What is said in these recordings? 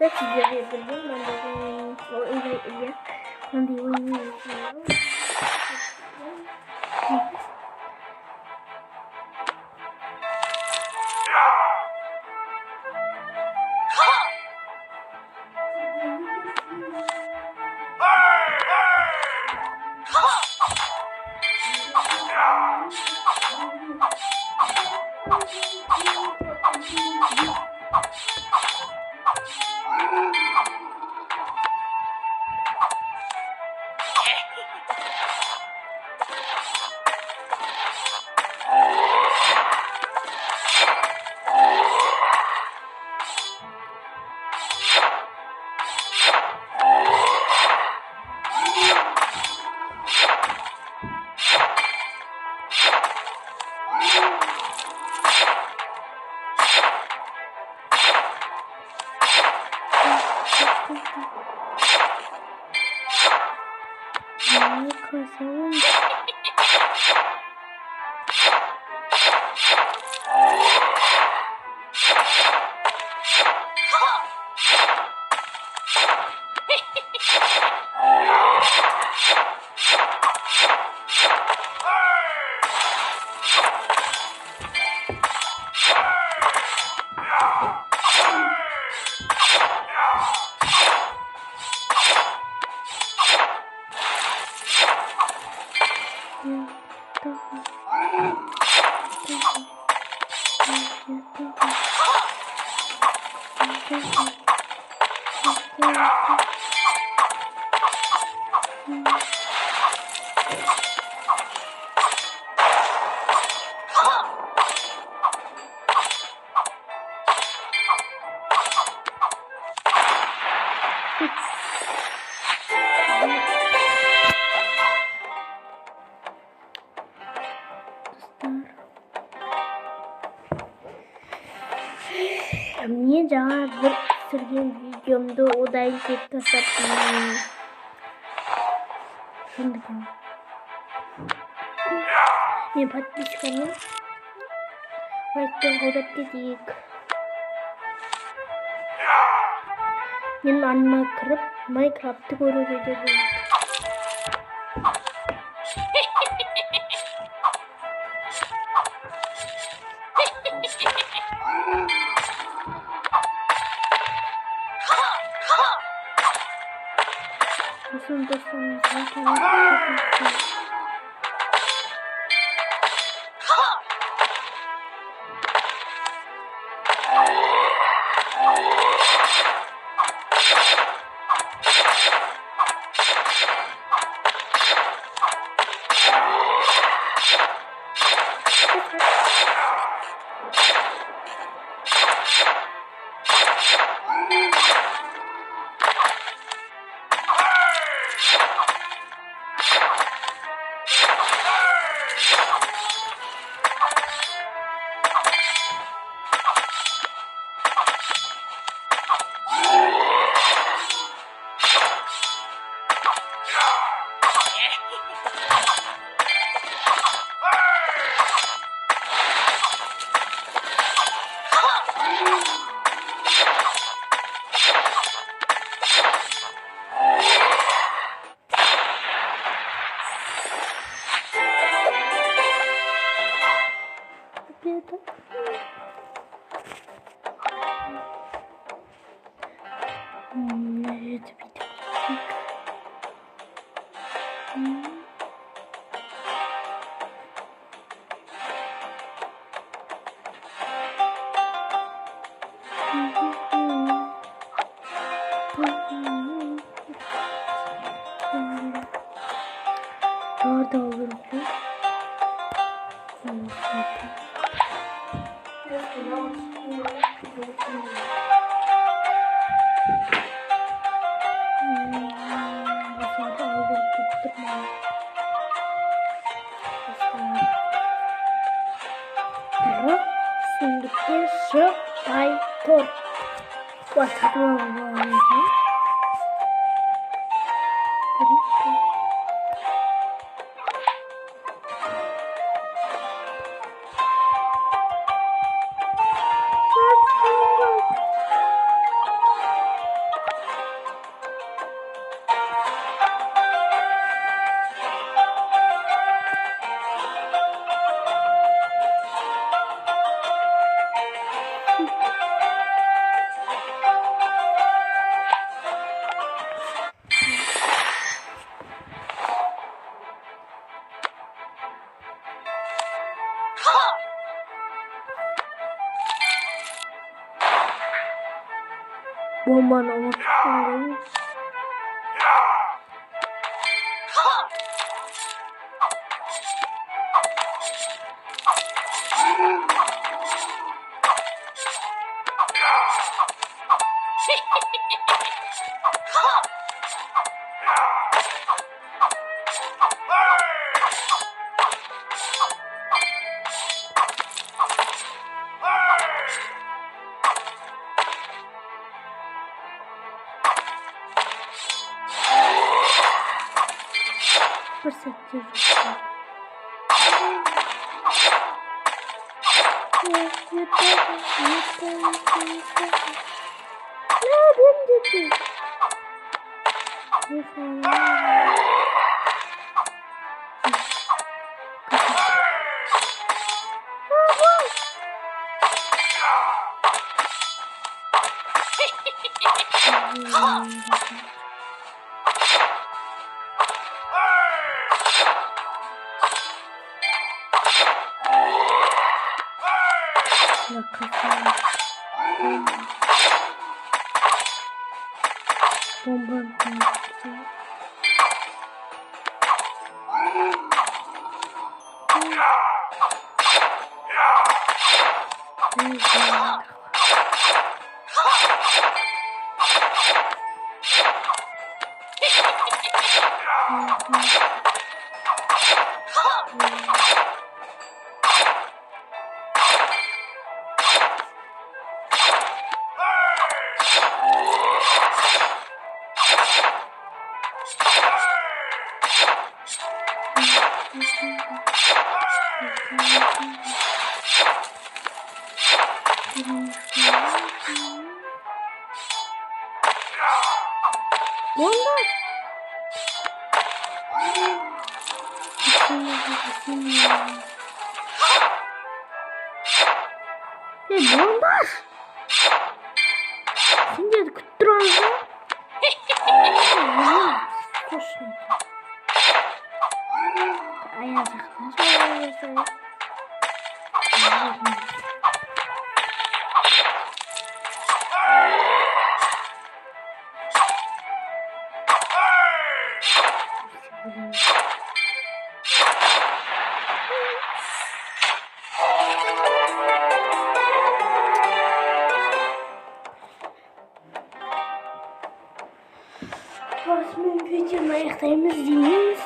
arkadaşlar sizlere yapacağım. Ben de oynayacağım. Ben de oynayacağım. Niye cevabı sırgın videomda odayı tasarladım. Şimdi bakalım. Ne patlıcanı? Baştan kodak dedik. Benim anneme kırıp Minecraft'ı görüyorum. Nasıl dostlarımız zaten orada olur mu? Şimdi şu Python başlıyorum. Bombanı unutmayın. Fırsat çocuklar. Ne ben dedim. Ne falan. Bomba bombaş. Şimdi kutturanızı. Ayazıklar. Basmayın videonun ayaklarımız değil.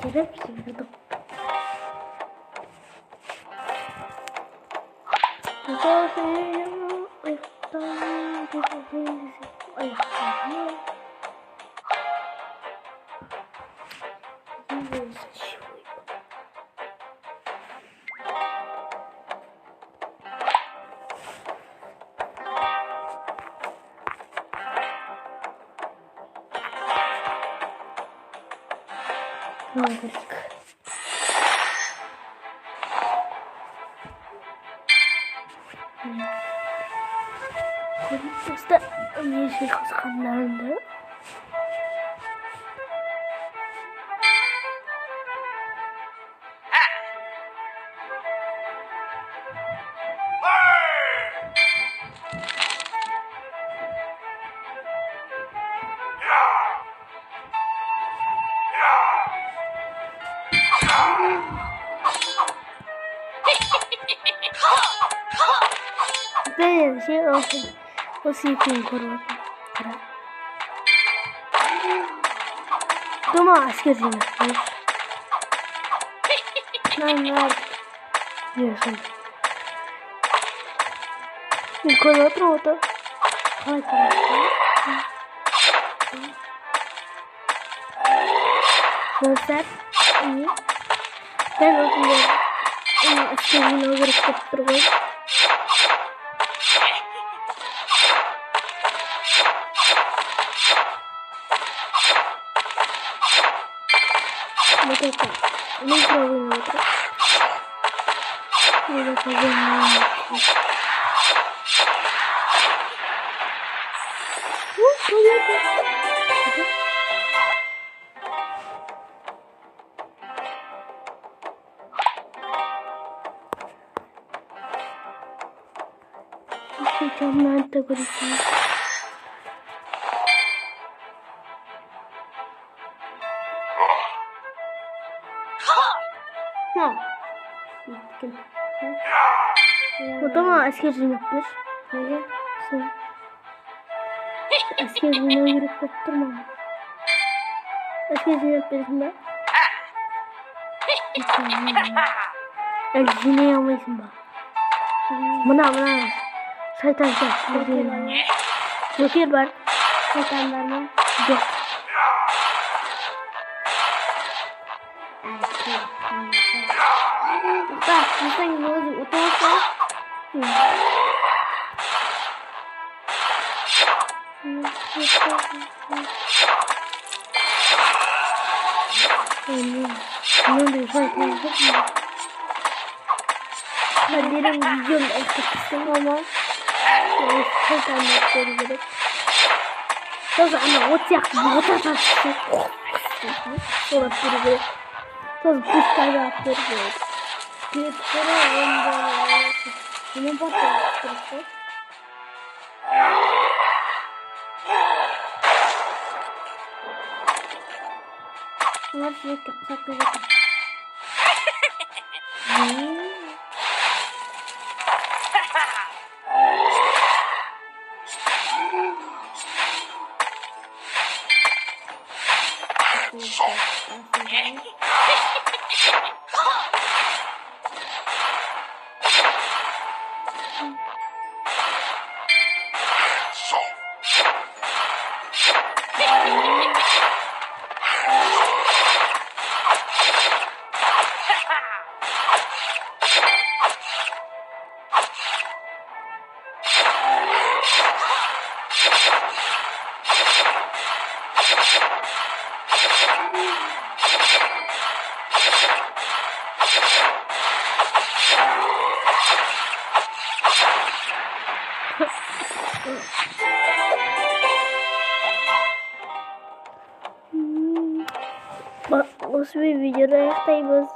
Şerefsiz adam. İşte yeşil kıskanlarında. Ben şey olsun. O sihirli korumak. Ama askerciyim. Ben var. Diyorsun. Bir konu oturdu. Hay Göster. İyi. Ben o zaman askerliğini olarak yaptırmayayım. Bakın. Ne problem oldu? Burada kazanmaya Mükemmel kategorisi. O da mı askercilik yapmış? Neden? Sen askerliğine yürüp yaptırma. Askercilik yapıyorsun ben. Elcine yamayısın bak. Buna. Şeytan sen. Joker var. Şeytan var mı? Yok. Bak, sen ne oldu? Otursan. Ben derim videom eksiksin ama çok anlatları gerek. Söz ana ot yaktı, ot atarsın. Sonra biri böyle. Söz püskal yaptırır böyle. Bir kere önce yine batırır. Bunlar sürekli yapsak da bakın. Bak, o bir videoda ayaktayız.